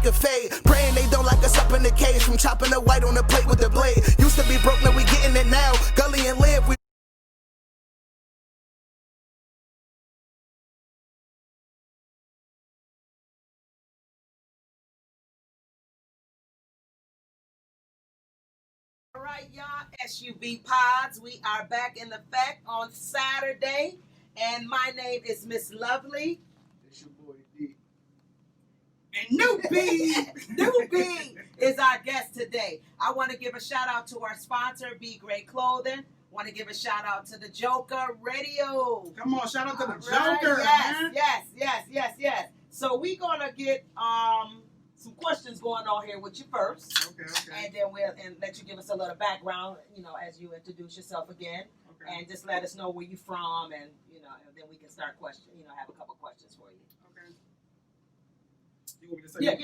could fade. Praying they don't lock us up in the cage from chopping the white on the plate with the blade. Used to be broke, now we getting it now. Gully and live, we All right, y'all, SUV Pods. We are back in effect on Saturday, and my name is Miss Lovely. It's your boy D. And NuBian. NuBian is our guest today. I want to give a shout out to our sponsor, Be Great Clothing. Want to give a shout out to the Joker Radio. Come on, shout out to the Right? Joker, man. Yes. So we're gonna get some questions going on here with you first. Okay. And then we'll let you give us a little background, as you introduce yourself again, Okay. and just let us know where you're from, and and then we can start have a couple questions for you. Okay. You want me to say? Yeah.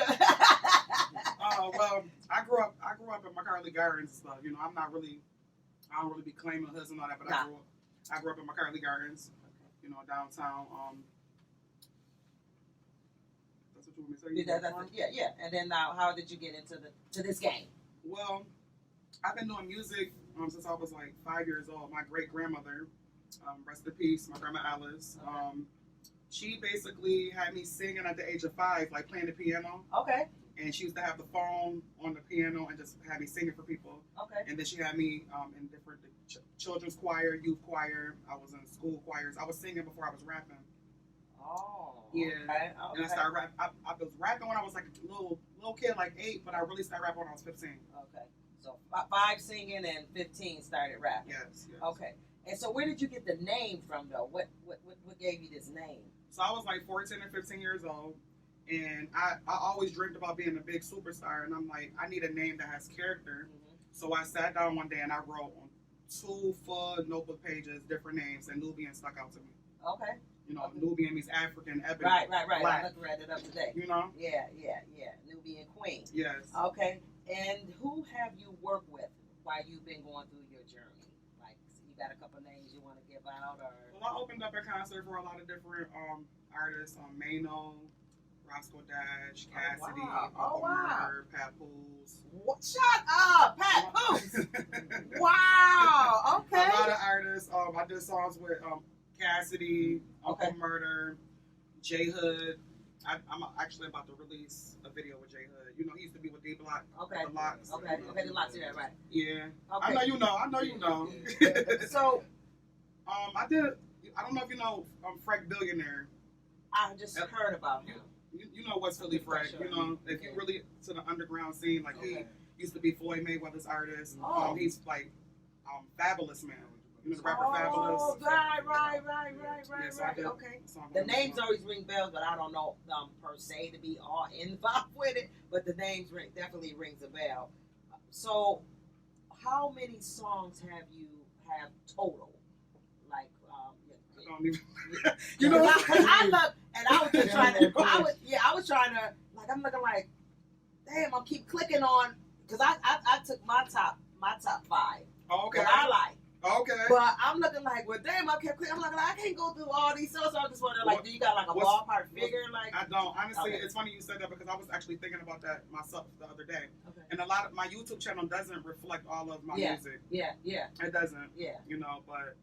Well, I grew up in McCarley Gardens and stuff. I don't really be claiming hoods and all that, but Nah. I grew up in McCarley Gardens. Downtown. That's what you want me to say? Yeah. And then now, how did you get into this game? Well, I've been doing music since I was like 5 years old. My great grandmother, rest in peace, my grandma Alice. Okay. She basically had me singing at the age of 5, like playing the piano. Okay. And she used to have the phone on the piano and just had me singing for people. Okay. And then she had me in different children's choir, youth choir. I was in school choirs. I was singing before I was rapping. Oh. Yeah. Okay. And I started rap. I was rapping when I was like a little kid, like 8, but I really started rapping when I was 15. Okay. So 5 singing and 15 started rapping. Yes. Okay. And so where did you get the name from, though? What gave you this name? So I was like 14 or 15 years old, and I always dreamed about being a big superstar, and I'm like, I need a name that has character. Mm-hmm. So I sat down one day and I wrote on 2 full notebook pages different names, and NuBian stuck out to me. Okay. Okay. NuBian means African, ebony, Right. black. I looked read it up today. Yeah. NuBian Queen. Yes. Okay. And who have you worked with while you've been going through your journey? Like, you got a couple names you want to give out, or? Well, I opened up a concert for a lot of different artists, Mano, Roscoe Dash, Cassidy, Uncle Murder, Papoose. What? Shut up, Papoose. Wow. Okay. A lot of artists. I did songs with Cassidy, Uncle Murder, J Hood. I'm actually about to release a video with J Hood. He used to be with D Block. Okay. The Locks. Okay, the Locks, yeah, right. Yeah. Okay. I know you know. So, I don't know if you know Frank Billionaire. I just heard about him. You know what's Philly Frank. If you really to the underground scene, like he used to be Floyd Mayweather's artist. Oh. He's like Fabulous Man. The rapper Fabulous. Oh, right. So Okay. The names always ring bells, but I don't know per se to be all involved with it. But the names definitely rings a bell. So, how many songs have you have total? Like, I don't even. Because I look, and I was just trying to. I was trying to. Like, I'm looking like, damn, I keep clicking on because I took my top 5. Oh, okay. That I like. Okay. But I'm looking like, well, damn, I kept clicking. I'm like, I can't go through all these songs. So I'm just wondering, like, do you got like a ballpark figure? Like, I don't. Honestly, okay. It's funny you said that because I was actually thinking about that myself the other day. Okay. And a lot of my YouTube channel doesn't reflect all of my music. Yeah. It doesn't. Yeah. But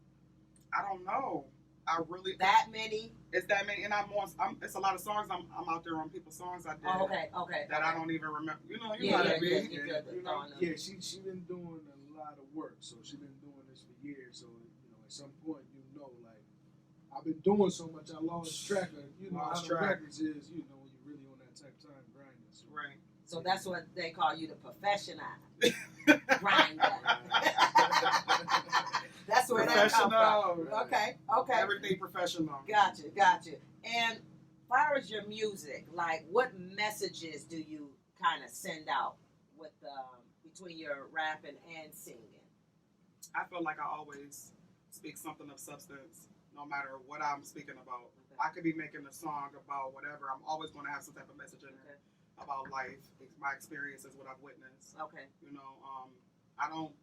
I don't know. I really that many. It's that many, and it's a lot of songs. I'm out there on people's songs I did. Oh, okay. That I don't even remember. Yeah, she been doing a lot of work, so she been doing this for years. So at some point, like I've been doing so much, I lost track of how the records is. When you're really on that type of time grinding. So. Right. So that's what they call you, the professional grinder. That's where that comes from. Okay. Everything professional. Gotcha. And as far as your music, like what messages do you kind of send out with between your rapping and singing? I feel like I always speak something of substance, no matter what I'm speaking about. Okay. I could be making a song about whatever. I'm always going to have some type of message in there about life, my experiences, what I've witnessed. Okay. I don't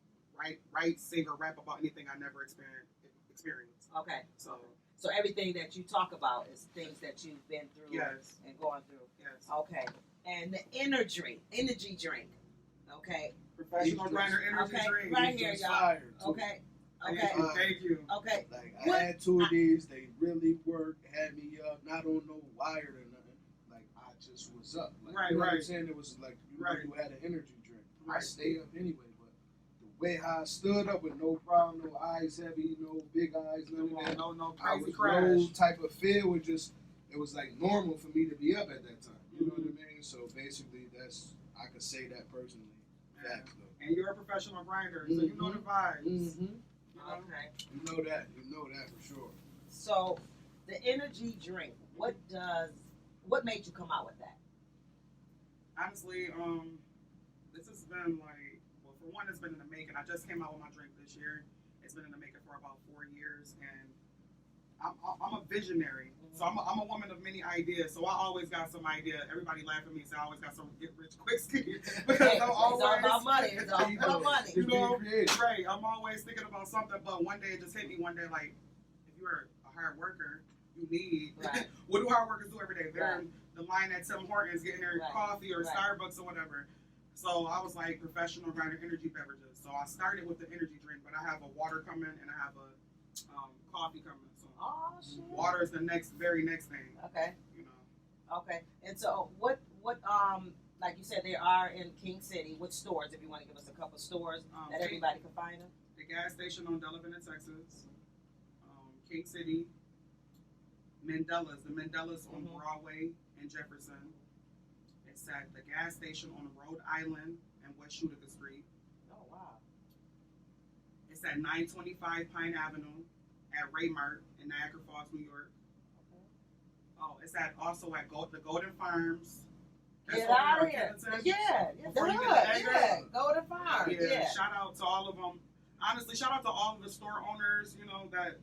write, sing, or rap about anything I never experienced. Okay. So everything that you talk about is things that you've been through and going through. Yes. Okay. and the energy drink. Okay. Professional grinder energy Okay, drink. right here, y'all. Fire, too. Okay. Thank Okay. you. Thank you. Okay. Like What- I had 2 of these, they really worked, had me up, not on no wired or nothing. Like I just was up. Like, Right, you know what I'm right. saying? It was like you, Right. you had an energy drink. I Right. stay up anyway, but the way how I stood up with no problem, no eyes heavy, no big eyes, none of that. No I crazy was crash. no type of fear. With just it was like normal for me to be up at that time. You know what I mean? So basically, I could say that personally. Facts though. And you're a professional grinder, so you know the vibes. Mm-hmm. You know? Okay. You know that. You know that for sure. So the energy drink, what made you come out with that? Honestly, this has been like, well, for one, it's been in the making. I just came out with my drink this year. It's been in the making for about 4 years, and I'm a visionary. So I'm a woman of many ideas. So I always got some idea. Everybody laugh at me, so I always got some get rich quick scheme because Hey, I'm it's always all about money. It's all about money. You know, creative. right. I'm always thinking about something, but one day it just hit me. One day, like, if you're a hard worker, you need Right. what do hard workers do every day? They're Right. in the line at Tim Hortons getting their Right. coffee or Right. Starbucks or whatever. So I was like professional grinder energy beverages. So I started with the energy drink, but I have a water coming and I have a coffee coming. So Oh shit. water is the very next thing. Okay. You know, Okay. And so what like you said, they are in King City. What stores, if you want to give us a couple stores that everybody can find them? the gas station on Delavan in Texas, King City, Mandela's. The Mandela's on Mhm. Broadway and Jefferson. It's at the gas station on Rhode Island and West Utica Street. Oh wow. It's at 925 Pine Avenue at Raymart in Niagara Falls, New York. Okay. Oh, it's also at the Golden Farms. Get over out there of here. in Kennington. Yeah. Before you get Yeah. the address. Yeah. Go to farm. Yeah, Yeah. shout out to all of them. Honestly, shout out to all of the store owners, you know, that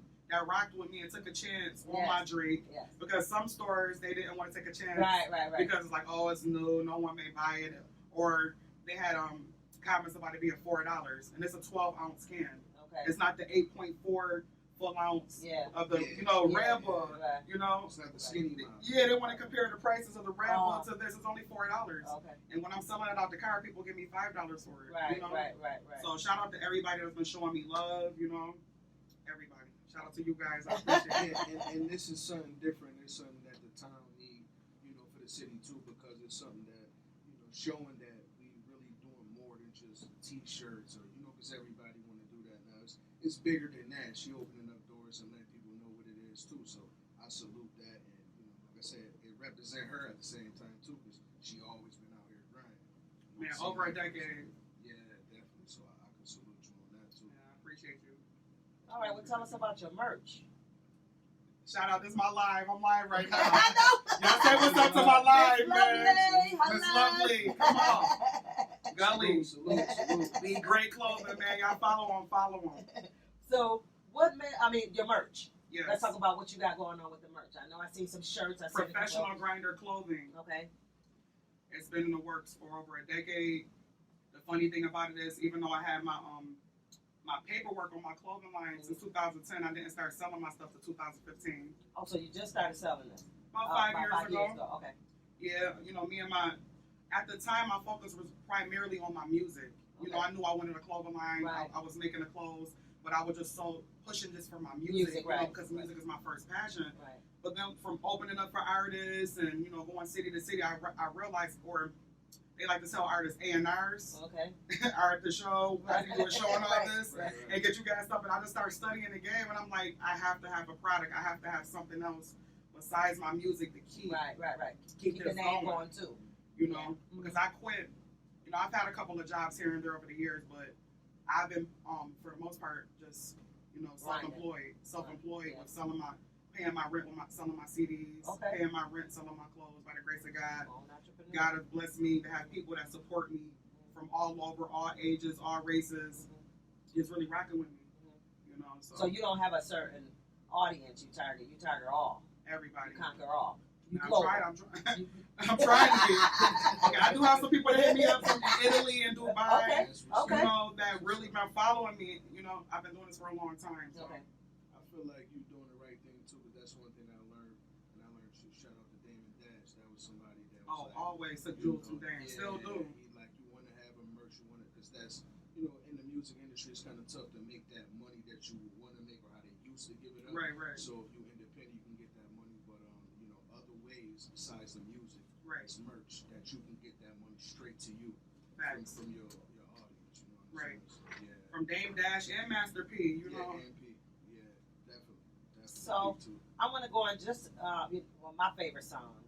rocked with me and took a chance on Yes. my drink. Yes. Because some stores, they didn't want to take a chance. Right. Because it's like, oh, it's new, no one may buy it. Or they had comments about it being $4. And it's a 12-ounce can. Okay. It's not the 8.4 full ounce Yeah. of the, Yeah. Red Bull. Right. You know? It's not the skinny mile. Yeah, they want to compare the prices of the Red Bull Oh. to this. It's only $4. Okay. And when I'm selling it out the car, people give me $5 for it. Right. You know? Right. So shout out to everybody that's been showing me love, you know. Everybody. Shout out to you guys. I appreciate it. And this is something different. It's something that the town need, you know, for the city too, because it's something that, you know, showing that we really doing more than just T-shirts or, you know, because everybody want to do that now. It's bigger than that. She opening up doors and letting people know what it is too. So I salute that, and you know, like I said, it represent her at the same time too, because she always been out here grinding. You know, Man, so over a decade. Yeah, definitely. So I can salute you on that too. Yeah, I appreciate you. All right. Well, tell us about your merch. Shout out, this is my live. I'm live right now. I know. Y'all say what's up to my live, It's man. lovely. It's lovely. Come on. Gully. Salute. Be great clothing, man. Y'all follow them. So, your merch. Yes. Let's talk about what you got going on with the merch. I know I see some shirts. I see the Professional clothes. grinder clothing. Okay. It's been in the works for over a decade. The funny thing about it is, even though I had my paperwork on my clothing line since 2010, I didn't start selling my stuff till 2015. Oh, so you just started selling this? About 5 years About 5 ago. years ago. Okay. Yeah, you know, at the time, my focus was primarily on my music. You know, Okay. I knew I wanted a clothing line. Right. I was making the clothes, but I was just so pushing this for my music, Music, you know, right. because music is my first passion. Right. But then from opening up for artists and, you know, going city to city, I realized, or they like to tell artists A&Rs, Okay. are at the show, how you do a show and all Right, this, right. and get you guys stuff. And I just started studying the game, and I'm like, I have to have a product. I have to have something else besides my music to keep Right. Keep the this name going. going too. You know, Yeah. because I quit. You know, I've had a couple of jobs here and there over the years, but I've been, for the most part, just, you know, self-employed Yeah. with paying my rent with selling my CDs, Okay. paying my rent, selling my clothes by the grace of God. Own entrepreneur. God has blessed me to have people that support me from all over, all ages, all races. It's really rocking with me, you know. So you don't have a certain audience you target. You target all. everybody. You conquer all. You I'm global. trying. You- I'm trying to be. Okay, I do have some people that hit me up from Italy and Dubai. Okay. That's what's Okay. You know, that really been following me. You know, I've been doing this for a long time. So. Okay. I feel like you're doing the right thing too, but that's one thing I learned, and I learned shout out to Damon Dash. That was somebody that was Oh, like, always took jewels from Damon. yeah, Still do. He like you want to have a merch, you want to, because that's in the music industry, it's kind of tough to make that money that you want to make or how they used to give it up. Right. So if you're independent, you can get that money, but other ways besides the music, it's merch that you can get that money straight to you from your audience. You know what I'm saying? So, yeah. From Dame Dash and Master P, you know. And P. Yeah, definitely. So I want to go on just my favorite song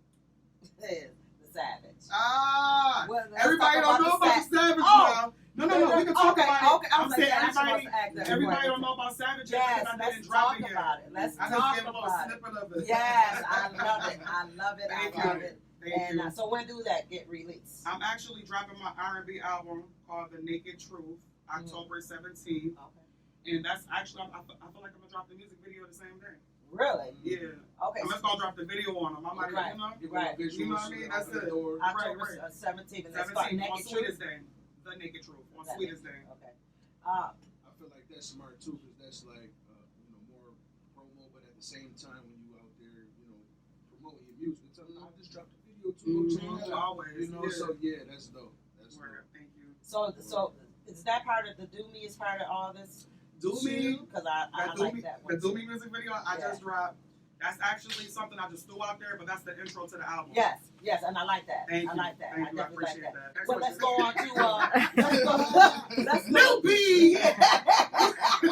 is The Savage. Everybody don't know about The Savage now. No, we can talk about it. Okay, I'm saying everybody don't know about Savage. Yes, let's talk about it. Let's talk about it. Yes, I love it. And so when do that get released? I'm actually dropping my R&B album called The Naked Truth, October 17th. Okay. And that's actually, I feel like I'm going to drop the music video the same day. Really? Yeah. Okay. I'm just going to drop the video on them. I'm like, right. You know what I mean? That's it. October 17th. And that's called Naked Truth. Day. The Naked Truth on Sweetest Day. Okay. I feel like that's smart too, because that's like more promo, but at the same time when you out there, promoting your music, tell them I just dropped a video too. Always. So yeah, that's dope. That's dope. Thank you. So is that part of the Do Me? Is part of all this? Do Me, because I like that one. The Do Me music video I just dropped. That's actually something I just threw out there, but that's the intro to the album. Yes, and I like that. Thank you. Like that. Thank you. I definitely appreciate like that. that. Well, let's go on to let's go. NuBian.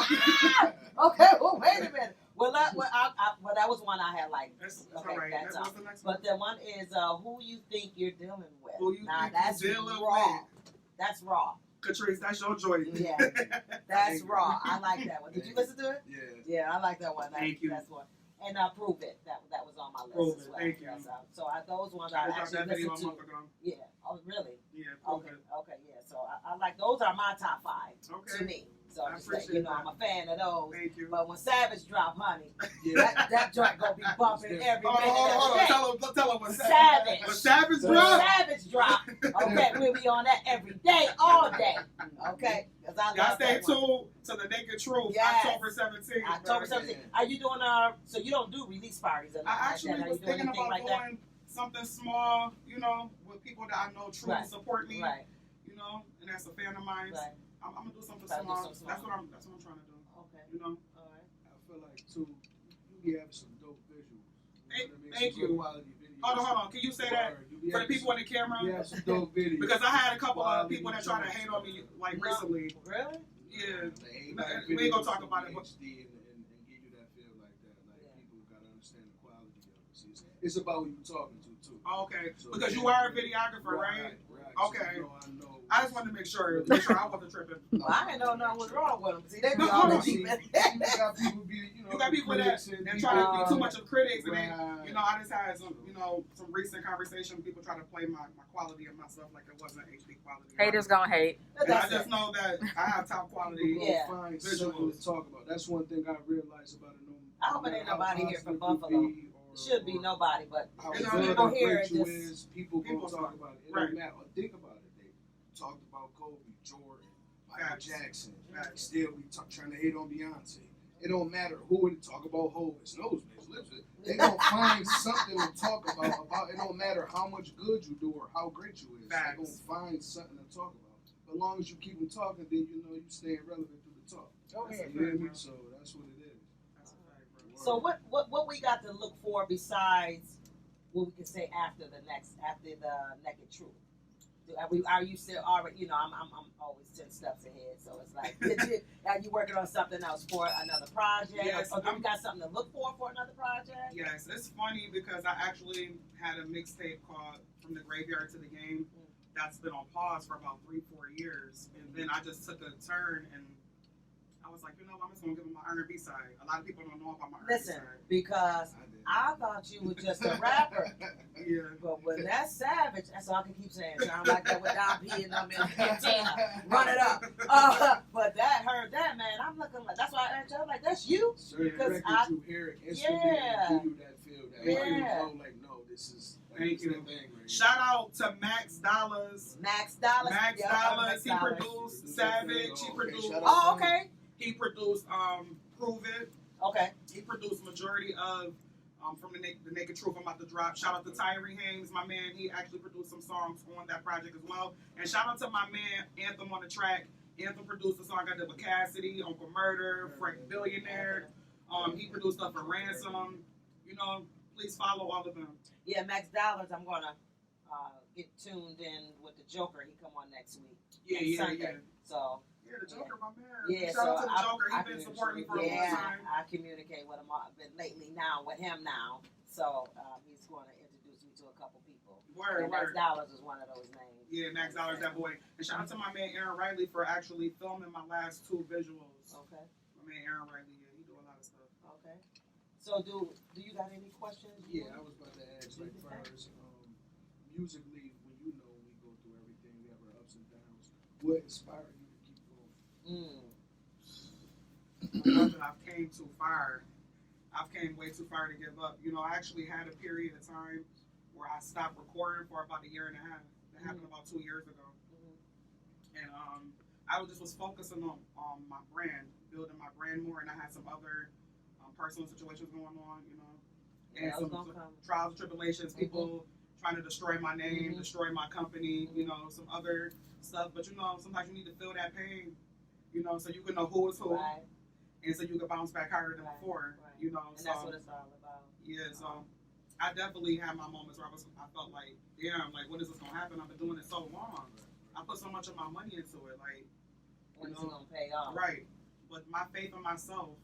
Okay. Well, wait a minute. Well, that was one I had like. That's okay, all right. that's what's all. the next one? But the one is who you think you're dealing with. Who you think that's you're dealing raw. with? That's raw. Catrice, that's your joy. Yeah, that's raw. I like that one. Did you listen to it? Yeah. Yeah, I like that one. Thank you. That's one. And Prove It. That was on my list Prove as It. well. Thank you. Yes, so those ones I I dropped actually that video a listened month to. ago. Yeah. Oh, really? Yeah, Prove Okay. It. Okay. Yeah. So I like those are my top 5 Okay. to me. So I just like, appreciate that. I'm a fan of those. Thank you. But when Savage drop, honey, Yeah. that joint gonna be bumping every minute. Hold on. Every day. Tell him what Savage. When Savage When drop. Savage drop. Okay, we'll be on that every day, all day. Okay, because I Y'all love stay that one. tuned to The Naked Truth, Yes. October 17th. October 17th. Are you doing so you don't do release parties or I nothing actually like that? Are was you doing thinking anything about like that? doing something small, with people that I know truly Right. support me, Right. And that's a fan of mine. Right. I'm gonna do something Try to do small. something small. That's what I'm trying to do. Okay. All right. I feel like too, you be having some dope visuals. Thank you. Quality videos. Hold on. Can you say that for the people in the camera? Yeah, some dope videos. Because I had a couple of people that try to hate on me recently. Really? Yeah. We ain't gonna talk about it. But and give you that feel like that. Like people gotta understand the quality of it. See, it's about who you talking to too. Okay. So, because you are a videographer, right? So, Okay. I know. I just wanted to make sure I wasn't tripping. Well, I didn't know nothing was wrong with them. See, they be No, all no, the deep. You got people be, You got people that try to be too much of critics, and then, I just had some, some recent conversation. People try to play my quality of my stuff like it wasn't HD quality. Haters gonna hate. And I just know that I have top quality. Yeah. Find something to talk about. That's one thing I realized about it. I hope it ain't nobody here from Buffalo. Should be nobody, but how You know, good you a don't hear great it, you just- is, people gonna talk about it. It Right. don't matter. Think about it. They talked about Kobe, Jordan, Michael Facts. Jackson. Facts. Still be trying to hate on Beyonce. It don't matter who it talk about. His nose, his lips. They gonna find something to talk about. It don't matter how much good you do or how great you is. Facts. They gonna find something to talk about. As long as you keep them talking, then you staying relevant through the talk. Go ahead. You hear me? So that's what it is. That's a fact, bro. So what we got to look for besides what we can say after the Naked Truth? Are you still already? I'm always 10 steps ahead, so it's like, are you working on something else for another project? Yes, or do you got something to look for another project? Yes, it's funny because I actually had a mixtape called From the Graveyard to the Game that's been on pause for about 3-4 years, and then I just took a turn and I was like, I'm just gonna give them my R&B side. A lot of people don't know about my R&B Listen, side. because I thought you were just a rapper. Yeah. But when that's Savage, that's all I can keep saying. Sound like that with Don P and them in Cantina. Run it up. But heard that, man. I'm looking like, that's why I asked you, I'm like, that's you? Certain Because records you hear it instantly and give you that feel that you know, like, no, this is Thank you. that thing right Shout out to Max Dollars. Max Dollars. Max Yeah, Dollars. Max He Dollars. produced Savage. He produced. shout out. Oh, okay. He produced Prove It. Okay. He produced majority of from the Naked Truth. I'm about to drop. Shout out to Tyree Haynes, my man. He actually produced some songs on that project as well. And shout out to my man Anthem on the track. Anthem produced a song I did with Cassidy, Uncle Murder, Frank Billionaire. He produced stuff for Ransom. You know, please follow all of them. Yeah, Max Dollars. I'm gonna get tuned in with the Joker. He come on next week. Yeah. So. Yeah, the Joker, my man. Yeah, shout out so to the Joker. He's been supporting me for a long time. I communicate with him lately now with him now. So he's going to introduce me to a couple people. Max Dollars is one of those names. Yeah, Max Dollars, that boy. And shout out to my man Aaron Riley for actually filming my last 2 visuals. Okay. My man Aaron Riley, yeah, he do a lot of stuff. Okay. So do you got any questions? Yeah, I was about to ask, like, first, musically, when we go through everything, we have our ups and downs. What inspired you to keep going? I've came too far. I've came way too far to give up. You know, I actually had a period of time where I stopped recording for about 1.5 years. That happened about 2 years ago. And I was focusing on my brand, building my brand more, and I had some other personal situations going on, you know, and some trials and tribulations, people trying to destroy my name, destroy my company, you know, some other stuff. But you know, sometimes you need to feel that pain, you know, so you can know who is who, and so you can bounce back harder than before, you know. And that's what it's all about. Yeah, so I definitely had my moments where I felt like, damn, like, when is this gonna happen? I've been doing it so long. I put so much of my money into it, like, when is it gonna pay off? Right. But my faith in myself,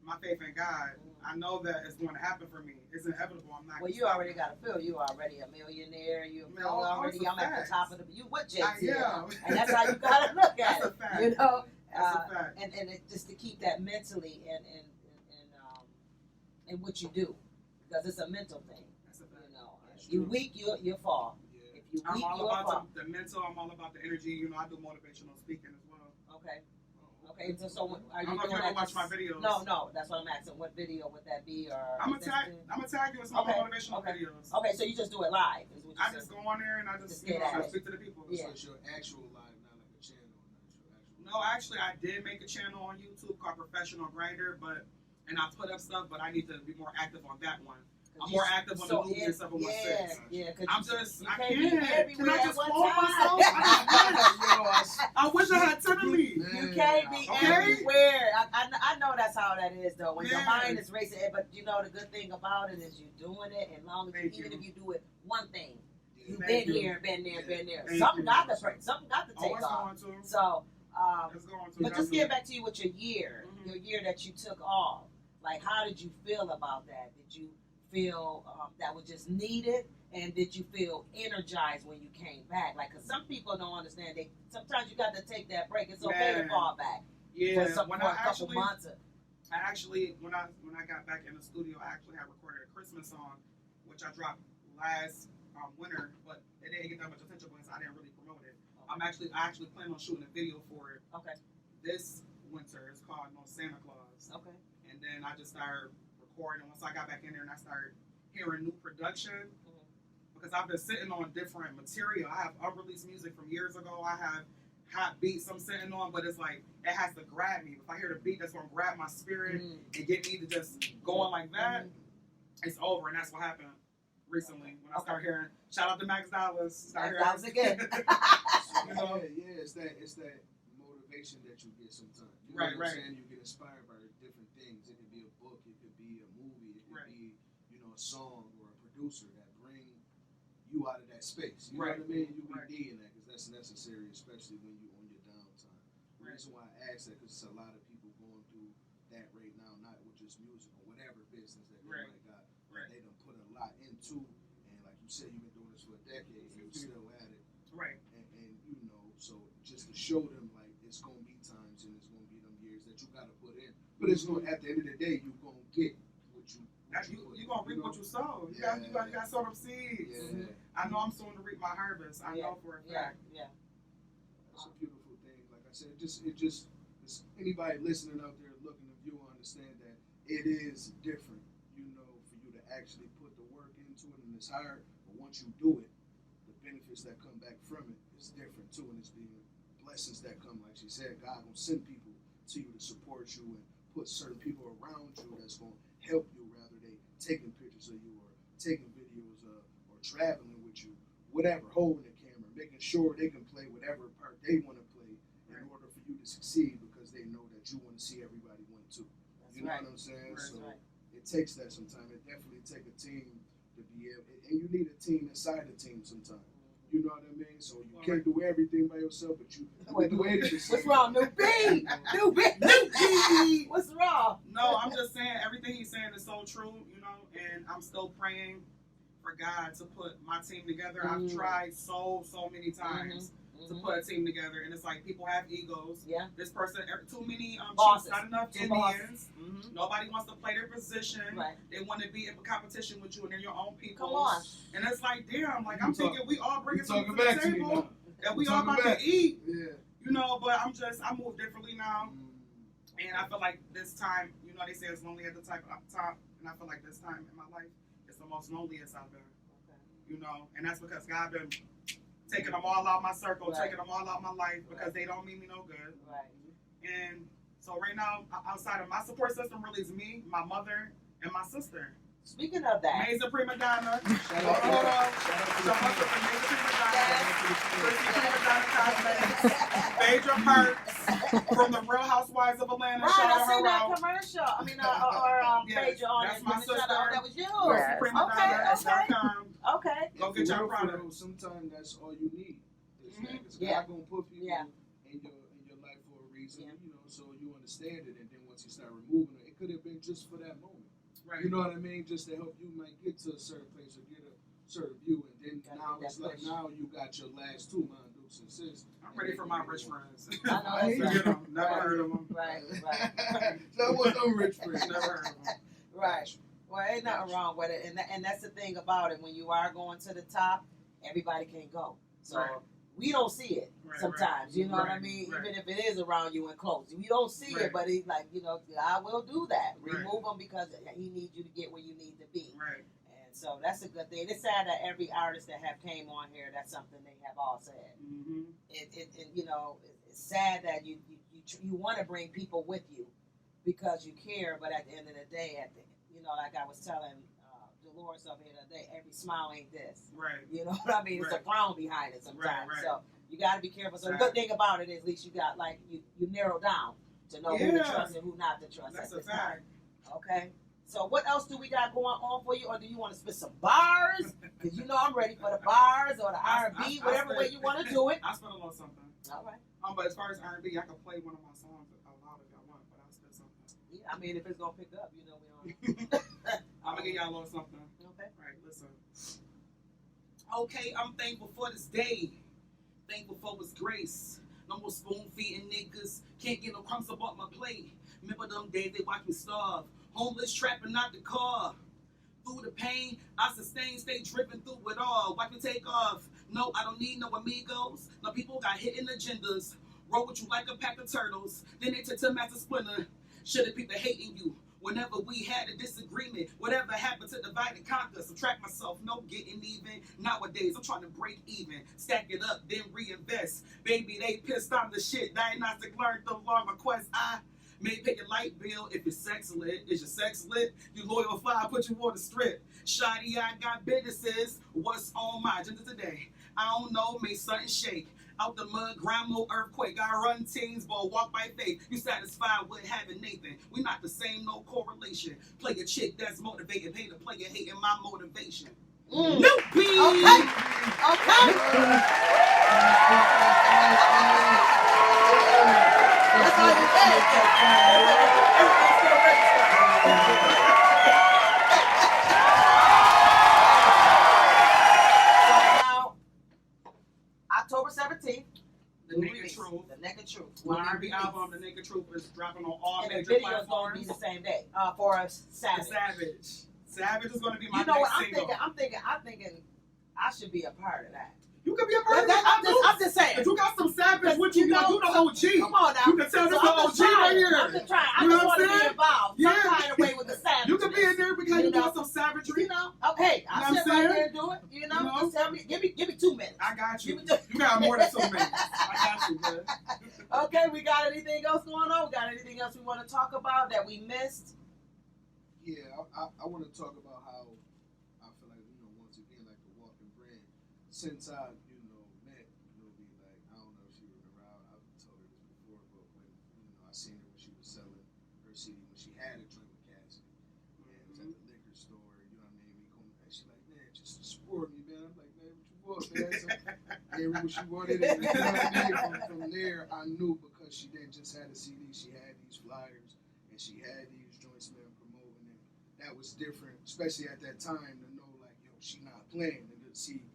my faith in God, I know that it's going to happen for me. It's inevitable. I'm not. Well, you already got a feel. You already a millionaire. You already. I'm at the top of the. You what Jay-Z? And that's how you gotta look at it. Fact. You know. That's a fact. And just to keep that mentally and what you do, because it's a mental thing. That's a fact. You know, you weak, you'll fall. Yeah. If you weak, I'm all you'll about fall. the mental. I'm all about the energy. You know, I do motivational speaking as well. Okay. Okay, so are you I don't know if you ever watch my videos. No, that's what I'm asking. What video would that be? Or I'm gonna tag you in some motivational videos. Okay, so you just do it live. Is what you I just go on there and I just speak to the people. So it's your actual live, not like a channel. No, actually, I did make a channel on YouTube called Professional Grinder, and I put up stuff, but I need to be more active on that one. I'm more active on the NuBian 716. Yeah, I'm just, I can't. Can I just hold myself? I wish I had 10 of me. You can't be everywhere. I know that's how that is, though. When your mind is racing, but you know the good thing about it is you doing it, and long as even if you do it one thing, you've been here, been there. Something got to take off. So, but just get back to you with your year that you took off. Like, how did you feel about that? Did you feel that was just needed, and did you feel energized when you came back? Like, because some people don't understand. Sometimes you got to take that break. It's okay to fall back. Yeah, for a couple months. I actually, when I got back in the studio, I actually had recorded a Christmas song, which I dropped last winter, but it didn't get that much attention because I didn't really promote it. Okay. I actually plan on shooting a video for it. Okay. This winter. It's called No Santa Claus. Okay. And then I just started recording. Once I got back in there and I started hearing new production, because I've been sitting on different material. I have unreleased music from years ago. I have hot beats I'm sitting on, but it's like it has to grab me. If I hear the beat that's gonna grab my spirit and get me to just go on like that, it's over. And that's what happened recently when I started hearing. Shout out to Max Dollars. Max Dollars again. You know? Yeah, it's that motivation that you get sometimes. You know what I'm saying? You get inspired by different things. It could be a book, it could be a movie, it could be, a song or a producer that bring you out of that space. You know what I mean? You be needing that because that's necessary, especially when you're on your downtime. The reason why I ask that because it's a lot of people going through that right now, not with just music or whatever business that they might got. They done put a lot into, and like you said, you've been doing this for a decade, and you're still at it. Right. And so just to show them like it's gonna be times and it's gonna be them years that you gotta put in. But it's gonna, at the end of the day, you're gonna get what you you're gonna reap what you sow. You gotta sow them seeds. Yeah. I know I'm soon to reap my harvest. I know for a fact. Yeah. That's a beautiful thing. Like I said, it just anybody listening out there looking at you understand that it is different, for you to actually put the work into it, and it's hard, but once you do it, the benefits that come back from it is different too, and it's being blessings that come, like she said, God gonna send people to you to support you and put certain people around you that's gonna help you, rather they taking pictures of you or taking videos of or traveling with you, whatever, holding the camera, making sure they can play whatever part they want to play in order for you to succeed because they know that you want to see everybody win too. You know what I'm saying? So it takes that sometimes. It definitely takes a team to be able, and you need a team inside the team sometimes. You know what I mean? So you can't do everything by yourself, but you can do 80%. What's wrong, NuBian? NuBian. What's wrong? No, I'm just saying everything he's saying is so true, you know, and I'm still praying for God to put my team together. I've tried so many times to put a team together, and it's like people have egos. Yeah. This person, too many Bosses. chiefs, not enough Indians. Nobody wants to play their position. Right. They want to be in competition with you, and they're your own people. Come on. And it's like, damn, like I'm thinking we all bringing something to back the to me table now. that we all about to eat. Yeah. You know, but I move differently now. And I feel like this time, you know, they say it's lonely at the top, and I feel like this time in my life, it's the most loneliest I've been. Okay. You know, and that's because God been taking them all out my circle, Right. taking them all out my life because they don't mean me no good. Right. And so right now, outside of my support system, really is me, my mother, and my sister. Speaking of that, Amazing prima donna. Shout Hold out on. to Shout out to Amazing prima donna. Chrissy prima donna cosmetics. the Phaedra Perks from the Real Housewives of Atlanta. right, Shout I out seen her that out. commercial. I mean, Yes, page on that's it. my sister. That was you. Yeah. PrimaDonna.com. Okay. Go get your product. Sometimes that's all you need. Because Yeah. God gonna put people Yeah. in your life for a reason, Yeah. you know, so you understand it, and then once you start removing it, it could have been just for that moment. Right. You know what I mean? Just to help you might get to a certain place or get a certain view, and then Gotta now get it's that like push. now you got your last two Mon Dukes and sis. I'm ready for my rich friends. I know that's Forget right. them. Never Right. heard of them. Right. That was no rich friend. Never heard of them. Right. Well, ain't nothing wrong with it, and that's the thing about it. When you are going to the top, everybody can't go. So Right. we don't see it Right, sometimes. right. You know what I Right, mean? right. Even if it is around you and close, we don't see Right. it. But he's like, I will do that. Right. Remove them because he needs you to get where you need to be. Right. And so that's a good thing. It's sad that every artist that have came on here, that's something they have all said. Mm-hmm. It's sad that you want to bring people with you because you care, but at the end of the day, like I was telling Dolores over here the other day, every smile ain't this. Right. You know what I mean? It's a Right. frown behind it sometimes. Right, right. So you got to be careful. So the good thing about it is at least you got you narrow down to know who to Yeah. trust and who not to trust. That's at a this time. fact. Okay. So what else do we got going on for you, or do you want to spit some bars? Because I'm ready for the bars or the R&B, whatever way you want to do it. I spit a little something. All right. But as far as R&B, I can play one of my songs out loud if y'all want, but I'll spit something. Yeah, I mean, if it's gonna pick up, we don't. I'm gonna give y'all a little something. Okay. Right, listen. Okay, I'm thankful for this day. Thankful for his grace. No more spoon feeding niggas. Can't get no crumbs about my plate. Remember them days they watched me starve. Homeless trapping out the car. Through the pain, I sustain, stay dripping through it all. Watch me take off. No, I don't need no amigos. No people got hidden agendas. Roll with you like a pack of turtles. Then they took to Master Splinter. Should have people hating you. Whenever we had a disagreement, whatever happened to divide and conquer, subtract myself, no getting even. Nowadays, I'm trying to break even, stack it up, then reinvest. Baby, they pissed on the shit. Diagnostic learned the long request. I may pay your light bill if your sex lit. Is your sex lit? You loyal fly, put you on the strip. Shoddy, I got businesses. What's on my agenda today? I don't know, may something shake. Out the mud, grandma, earthquake. I run teams, but walk by faith. You satisfied with having Nathan. We not the same, no correlation. Play a chick that's motivated. Pay the player hating my motivation. NuBian! Okay. That's all you said. October 17th, The Naked Truth. The Naked Truth. My R&B album, The Naked Truth, is dropping on all And the major video is going to be platforms. the same day for us. The Savage. Savage is going to be my You know what next I'm single. thinking? I'm thinking I should be a part of that. You could be a part of I'm that. just saying. If you got some Savage with you, you the OG. Come on now. You can tell this the I'm OG just trying. right here. I'm just trying. I You know just what want I'm to be saying? involved. Yeah. Some kind of way with the Savage. You could be in there because you know? got some savagery. Okay, I'll You know sit what I'm right there saying? and do it. You know? Just tell me, give me 2 minutes. I got you. Give me You got more than 2 minutes. I got you, man. Okay, we got anything else going on? We got anything else we want to talk about that we missed? Yeah, I want to talk about how I feel like, once again, like the walking brand. Since I, met Nubi, like, I don't know if she was around, I've told her this before, but when, I seen her when she was selling her CD, when she had a joint with Cassidy, and it was at the liquor store, you know what I mean? Me coming back, she like, man, just support me, man. I'm like, man, what you want, man? So, gave her what she wanted, and you know what I mean? From there, I knew because she didn't just have a CD, she had these flyers, and she had these joints, man, promoting it. That was different, especially at that time, to know, like, yo, she not playing, and to see,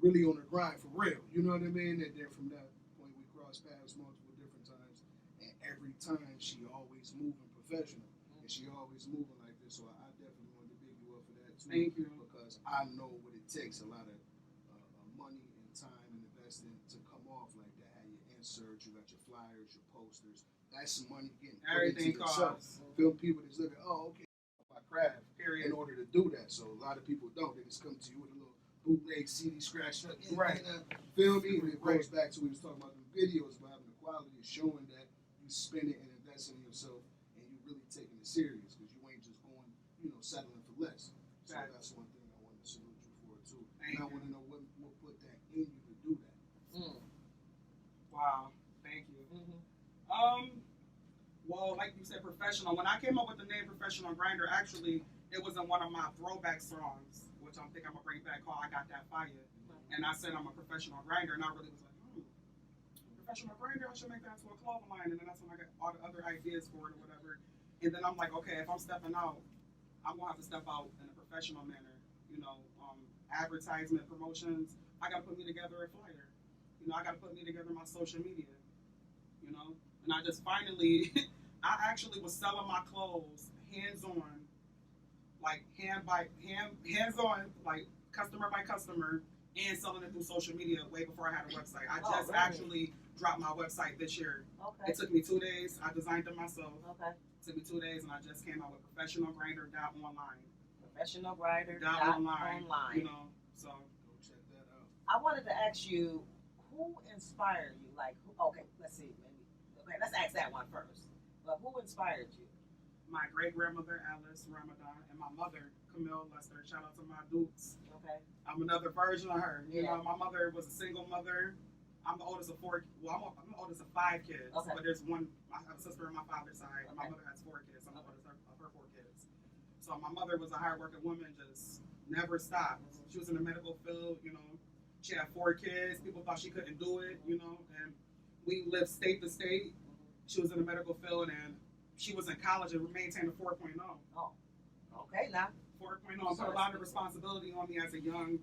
really on the grind for real, you know what I mean? And then from that point, we crossed paths multiple different times, and every time she always moving professional, and she always moving like this, so I definitely wanted to big you up for that, too. Thank you. Because I know what it takes, a lot of money and time and investing to come off like that, how you insert, you got your flyers, your posters, that's some money getting put Everything into yourself. costs. Film people just look at, oh, okay, my craft Period. in order to do that. So a lot of people don't. They just come to you with a little bootleg CD scratched up. Right. Feel me? And it goes back to what we was talking about the videos, about having the quality of showing that you spend it and investing in yourself and you really taking it serious because you ain't just going, settling for less. So Right. that's one thing I want to salute you for too. Thank and I you. want to know what put that in you to do that. Wow. Thank you. Mm-hmm. Well, like you said, professional. When I came up with the name Professional Grinder, actually, it was in one of my throwback songs, which I'm gonna bring back, called "I Got That Fire." And I said I'm a professional grinder, and I really was like, professional grinder, I should make that into a clothing line. And then that's when I got all the other ideas for it or whatever. And then I'm like, okay, if I'm stepping out, I'm gonna have to step out in a professional manner. Advertisement, promotions. I gotta put me together a flyer. I gotta put me together my social media. And I just finally, I actually was selling my clothes hands-on, like hands-on, like customer by customer, and selling it through social media way before I had a website. I just actually dropped my website this year. Okay. It took me 2 days. I designed it myself. Okay. It took me 2 days, and I just came out with professionalgrinder.online. Professionalgrinder.online. So. Go check that out. I wanted to ask you, who inspired you? Okay, let's see. Let's ask that one first. But who inspired you? My great-grandmother, Alice Ramadan, and my mother, Camille Lester. Shout out to my dukes. Okay. I'm another version of her. Yeah. My mother was a single mother. I'm the oldest of four. Well, I'm the oldest of 5 kids. Okay. But there's one. I have a sister on my father's side. Okay. My mother has 4 kids. I'm the oldest of her 4 kids. So my mother was a hardworking woman, just never stopped. She was in the medical field. She had 4 kids. People thought she couldn't do it. And we lived state to state. She was in the medical field, and she was in college and maintained a 4.0. Oh, okay, now. 4.0. Put a lot of responsibility on me as a young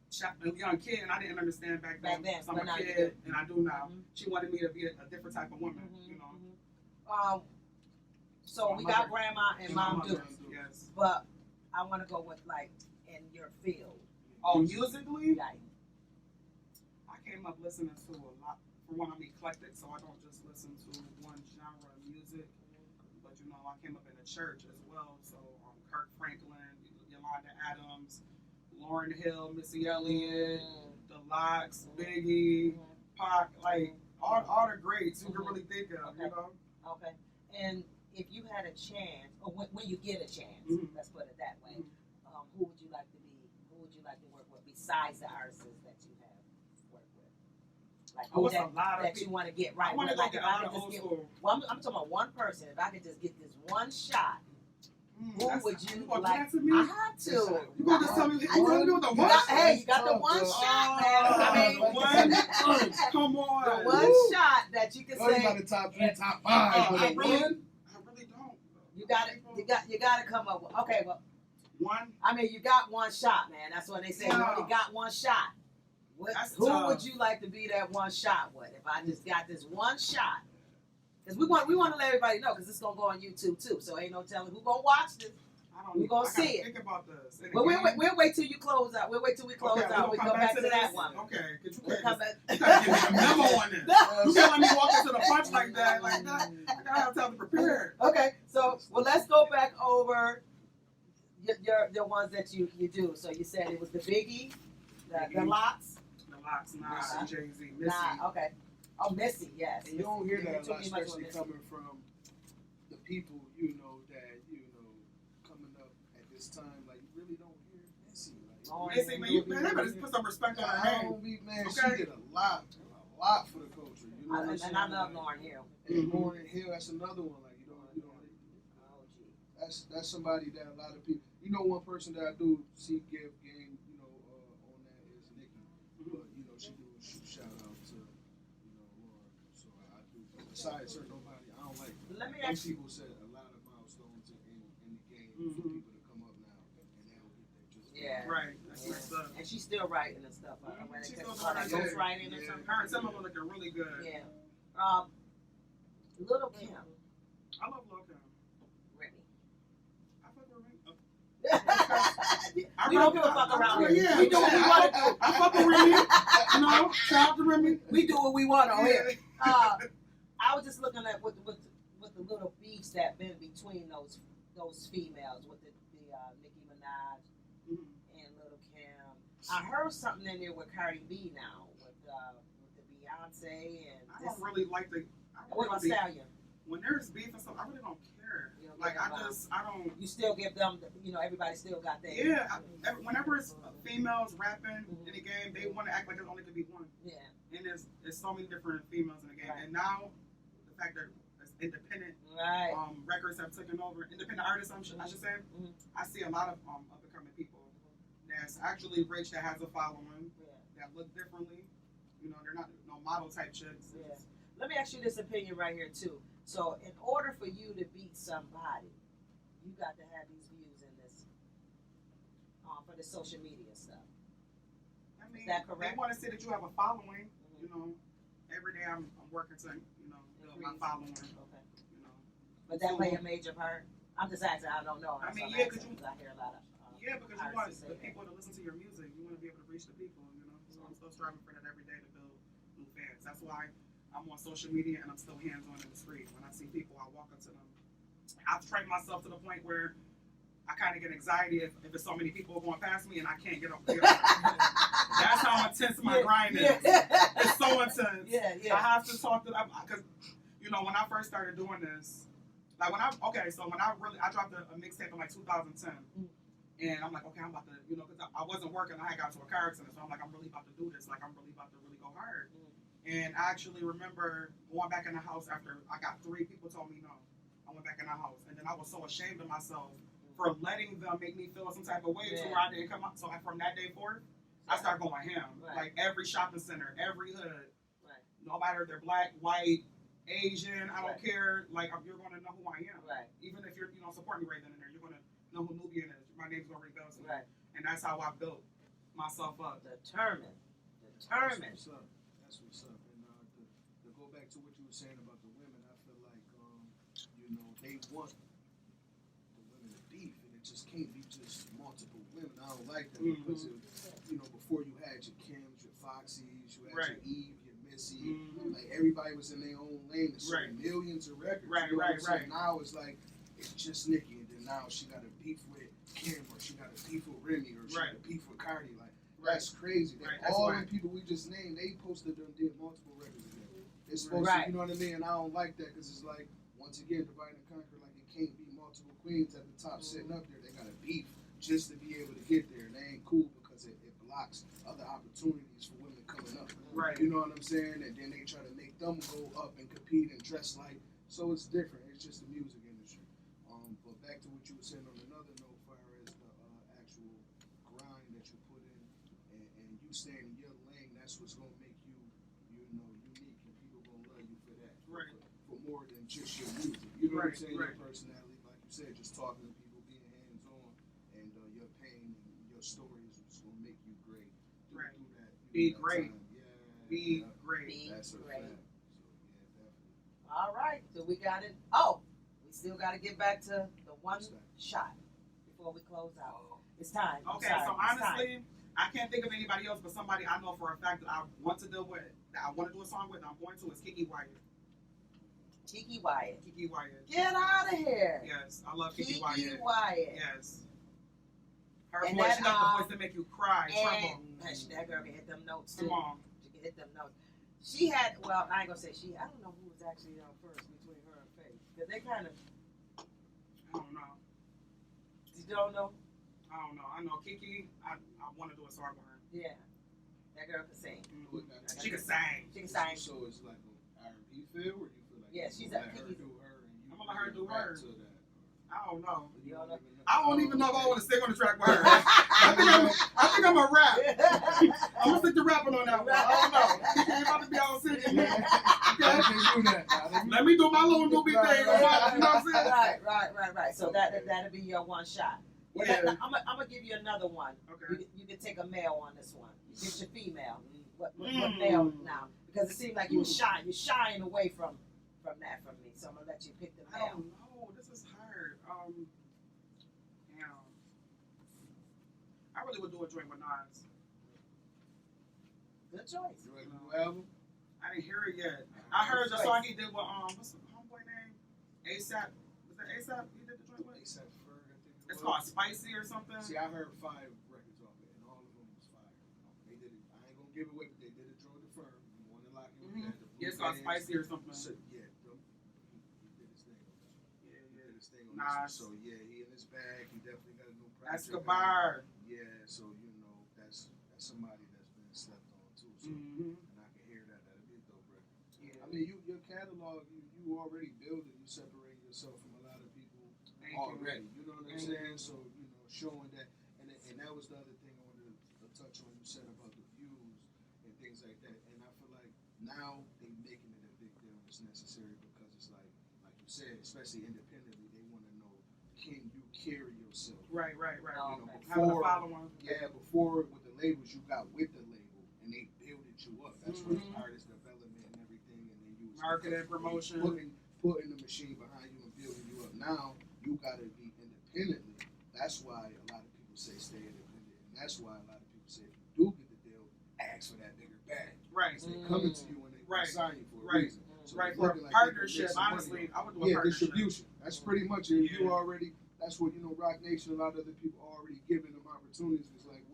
kid, and I didn't understand back then. So I'm a kid, and I do now. Mm-hmm. She wanted me to be a different type of woman, So we got grandma and mom do. Yes. But I want to go with in your field. Oh, musically? Like, I came up listening to a lot. For one, I'm eclectic, so I don't just listen to one genre of music. But I came up in a church as well. So Kirk Franklin, Yolanda Adams, Lauryn Hill, Missy Elliott, The Lox, Biggie, Pac, all the greats you can really think of. Okay. Okay. And if you had a chance, or when you get a chance, let's put it that way, who would you like to be? Who would you like to work with besides the artists that you have worked with? That you want to get right. I want to go get a lot of old school. Well, I'm talking about one person. If I could just get this one shot, who would you like? To me? I had to. You gonna just tell me? You gonna do the one? Hey, you got the one shot, man. Come on. The one shot that you can say. Got the top 3, top 5. I really don't. You got to come up with. Okay, well. One. You got one shot, man. That's what they say. You only got one shot. Who would you like to be that one shot with? If I just got this one shot, because we want to let everybody know, because it's gonna go on YouTube too. So ain't no telling who gonna watch this. We're gonna see it. Think about this. But we'll wait till you close out. We'll wait till we close out. We come back to that one. Okay. We'll come back. You gotta give me a memo on this. You can't let me walk into the punch like that. I gotta have time to prepare. Okay. So let's go back over your ones that you do. So you said it was the Biggie, the Lox. Lox, Nas, and Jay-Z, Missy. Okay. Oh, Missy, yes. And you don't hear that a lot, Too much especially coming from the people, that, coming on. They say, man, they better put some respect on her I name. don't be, man, Okay. she did a lot for the culture. You know what I'm And saying? I love Lauryn Hill. And Lauryn Hill, that's another one. Like, you know, Oh, gee. that's somebody that a lot of people. You know, one person that I do see give game, you know, on that is Nicki. But you know, she do shout out to, you know, Lauryn. So I do. But besides her, nobody. I don't like. Let me Some ask you. people said a lot of milestones in the game for people to come up now, and they don't get that just. Yeah. Right. That's messed up. And she's still writing and stuff. When She's it still comes to writing. ghost writing or Yeah. something. Her and some of them looking really good. Yeah. Little Kim. I love Lil Kim. Remy. I fuck with Remy. We don't give a fuck around here. Yeah, We do what we want to do. I fuck with Remy. You know, shout out to Remy. We do what we want on here. Yeah. I was just looking at what the little beefs that been between those females with the Nicki Minaj Mhm. and Little Kim. I heard something in there with Cardi B now with the Beyonce and I don't really like the. what about Stallion? When there's beef and stuff, I really don't care. You don't Like care I about- don't. You still give them, everybody still got that. Yeah, whenever it's females rapping Mhm. in the game, they want to act like there only could be one. Yeah. And there's so many different females in the game. Right. And now the fact that it's independent Right. records have taken over, independent artists, I should say. Mhm. I see a lot of up and coming people that's actually rich that has a following Yeah. that look differently. You know, they're not no model type chicks. Yeah. Let me ask you this opinion right here too. So, in order for you to beat somebody, you got to have these views in this for the social media stuff. I mean, that correct? they want to say that you have a following. Mhm. You know, every day I'm working to build my Increase. following. Okay. You know, But that So- play a major part. I'm just asking. I don't know. I mean, I'm yeah, asking 'cause you- I hear a lot of. yeah, because you artists want say the that. people to listen to your music. You want to be able to reach the people. You know, so I'm still striving for that every day to build new fans. That's why I'm on social media and I'm still hands on in the street. When I see people, I walk up to them. I've trained myself to the point where I kind of get anxiety if there's so many people going past me and I can't get up. That's how intense my grind is. It's so intense. Yeah, I yeah. have to talk to them because, when I first started doing this, like when I dropped a mixtape in like 2010, and I'm like, okay, I'm about to, because I wasn't working, I had got into a car accident, so I'm like, I'm really about to do this, like I'm really about to really go hard. And I actually remember going back in the house after I got 3 people told me no. I went back in the house, and then I was so ashamed of myself for letting them make me feel some type of way to where I didn't come out. So from that day forth, I started going ham. Right. Like every shopping center, every hood, Right. no matter if they're black, white, Asian, I don't Right. care. Like you're going to know who I am. Right. Even if you're supporting me right then and there, you're going to know who NuBian is. My name's going to ring bells to me. Right. And that's how I built myself up. Determined. That's what's up. That's what's up. And to go back to what you were saying about the women, I feel like they want the women to beef, and it just can't be just multiple women. I don't like that because before you had your Kims, your Foxies, you had Right. your Eve, your Missy, Mhm. like everybody was in their own lane. There's Right. millions of records. Right, you know what I'm right, saying? right. Now it's like it's just Nicki, and then now she got a beef with Kim, or she got a beef with Remy, or she Right. got a beef with Cardi. Like Right. that's crazy. Right, that's All why. the people we just named, they posted them did multiple records together. It's supposed Right. to, you know what I mean? And I don't like that because it's like, once again, divide and conquer. Like it can't be multiple queens at the top sitting up there. They got to beef just to be able to get there. And they ain't cool because it blocks other opportunities for women coming up. Right. You know what I'm saying? And then they try to make them go up and compete and dress like. So it's different. It's just the music industry. But back to what you were saying on another note, far as the actual grind that you put in, and you staying in your lane, that's what's gonna make you, unique, and people gonna love you for that. Right. For more than just your music. You know what I'm Right, saying? right. Your personality, like you said, just talking to people, being hands on, and your pain and your stories is gonna make you great. Right. Through that. Be that great. time. Yeah. Be yeah. great. Be That's a great. fact. So yeah, definitely. All right. So we got it. Oh, we still got to get back to the one What's that? shot before we close out. It's time. I'm Okay, sorry. so It's time. honestly, I can't think of anybody else, but somebody I know for a fact that I want to deal with, that I want to do a song with, and I'm going to, is Kiki Wyatt. Kiki Wyatt. Kiki Wyatt. Get out of here. Yes, I love Kiki Kiki Wyatt. Wyatt. Yes. Her And voice, that, she got the voice to make you cry, And tremble. that girl can hit them notes Come too. on. She can hit them notes. She had, well, I ain't gonna say she. I don't know who was actually on first between her and Faith, because they kind of. I don't know. You don't know? I don't know. I know Kiki. I want to do a song with her. Yeah, that girl can sing. She can sing. She can sing. So it's like an R&B feel, or you feel like Yeah, she's a Kiki. I'm gonna let her do her. I don't know. You don't know? I don't even know if I want to sing on the track with her. I think I'm a rap. I'm gonna stick to rapping on that one. I don't know. You about to be all singing. Okay. Let me do my little NuBian thing. You know what I'm saying? Right. So that'll be your one shot. Well, Yeah. I'm gonna give you another one. Okay. You can take a male on this one. You get your female. What male now? Because it seems like you're shying away from that from me. So I'm gonna let you pick the I male. don't know. This is hard. Damn. I really would do a joint with Nas. Good choice. You ready to do album? I didn't hear it yet. I heard the song he did with what's the homeboy name? ASAP. Was that ASAP? He did the joint with? ASAP Ferg, I think. It's called Spicy or something. See, I heard 5 records off it, and all of them was fire. They did it. I ain't gonna give it away, but they did it. Join the firm. You want to lock in with that? Yeah, it's called Spicy or something. So, yeah, he did his thing on this one. Yeah. He did his thing on Nice. this one. So yeah, he in his bag. He definitely got a new project. Escobar. Yeah, so you know that's somebody that's been slept on too. So Mm-hmm. and I can hear that. That'll be a dope record. Yeah. I mean, your catalog, you already build it. You separate yourself from a lot of people already. You know what I'm saying? So you know, showing that, and that was the other thing I wanted to touch on. You said about the views and things like that, and I feel like now they making it a big deal. It's necessary because it's like you said, especially independently, they want to know, can you carry yourself? Right. Oh, You know, okay. Having a before, following. before with the labels, you got with the label, and they builded you up. That's where Mhm. artist development and everything, and they use Marketing, promotion. putting the machine behind you and building you up. Now you gotta be independently. That's why a lot of people say stay independent, and that's why a lot of people say if you do get the deal, ask for that bigger bag. Right. They coming to you and they Right. sign you for a Right. reason. So Right. it's For a looking like they can partnership, make some money honestly, off I would do it. a Yeah, partnership. distribution. That's pretty much it. Yeah. You already. That's what Rock Nation. A lot of other people already giving them opportunities. It's like,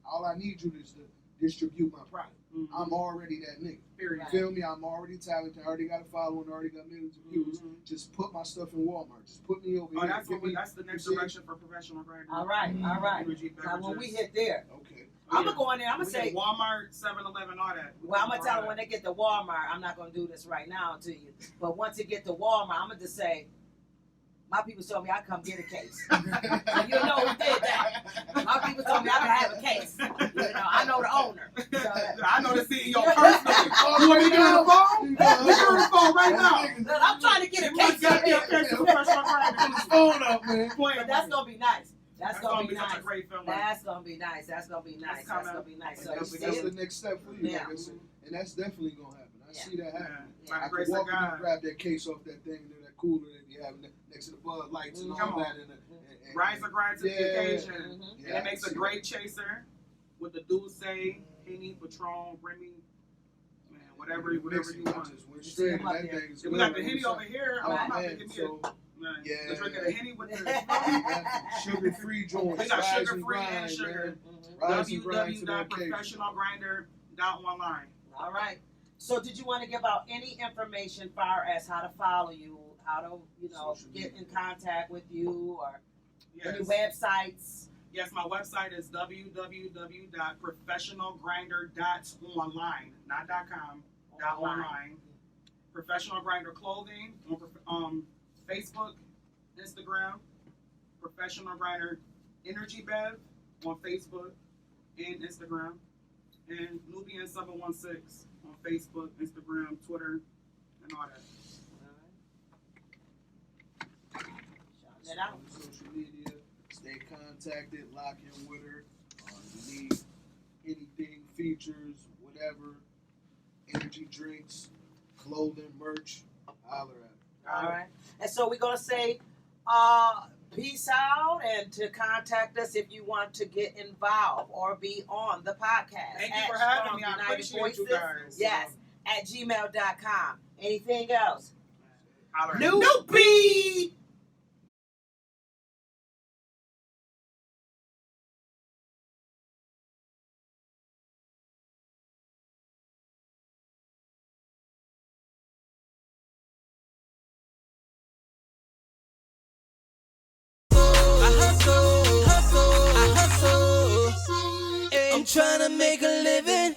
all I need you is to distribute my product. Mm-hmm. I'm already that nigga. Period. You feel me? I'm already talented. I already got a following. I already got millions of views. Mhm. Just put my stuff in Walmart. Just put me over Oh, here. that's Give me, that's the next you see? direction for professional grinders. All right. Energy Now when we beverages. hit there, Okay. I'm gonna go in there. I'm We gonna get say. Walmart, 7-Eleven, all that. Well, I'm gonna tell them when they get to Walmart. I'm not gonna do this right now to you, but once they get to Walmart, I'm gonna just say, my people told me I'd come get a case. So you know who did that. My people told me I could have a case. You know, I know the owner. So, I know the CEO personally. You want me to get on the phone? Get on the phone right now. look, I'm trying to get a You must case. got me a case of professional grinders. Phone up, man. But that's gonna be nice. That's That's gonna be such a nice. great film. That's gonna be nice. That's gonna be nice. That's gonna be nice. So you That's see the it? next step for you, Yeah. like I said. And that's definitely gonna happen. I see that happening. Yeah. I By the could grace of walk in and God. grab that case off that thing, that cooler that you have next to the Bud Lights and Come all on. that. And Rise or grind to the occasion. Mhm. And it makes a great chaser with the Douce, Henny, Patron, Remy, man, whatever you want. Just went straight, and that thing is We got the Henny over here. Oh, I'm not man, thinking so, yeah. Let's drink the Henny with the sugar-free joints. We got Rise sugar free and grind, sugar. man. Rise and grind to the occasion. www.professionalgrinder.online. All right. So did you want to give out any information far as how to follow you, how to, Social get in media. contact with you, or any Yes. websites? Yes, my website is www.professionalgrinder.online, not .com, .online. Professional Grinder Clothing on Facebook, Instagram. Professional Grinder Energy Bev on Facebook and Instagram. And NuBian 716 on Facebook, Instagram, Twitter, and all that. Shouting it out. On social media, stay contacted, lock in with her. You need anything, features, whatever, energy drinks, clothing, merch, holler at her. All right. And so we're going to say peace out, and to contact us if you want to get involved or be on the podcast. Thank you at for having Strong me. I United appreciate you Voices. guys. Yes, at gmail.com. Anything else? Holler at New me. beat! I hustle, I I'm trying to make a living.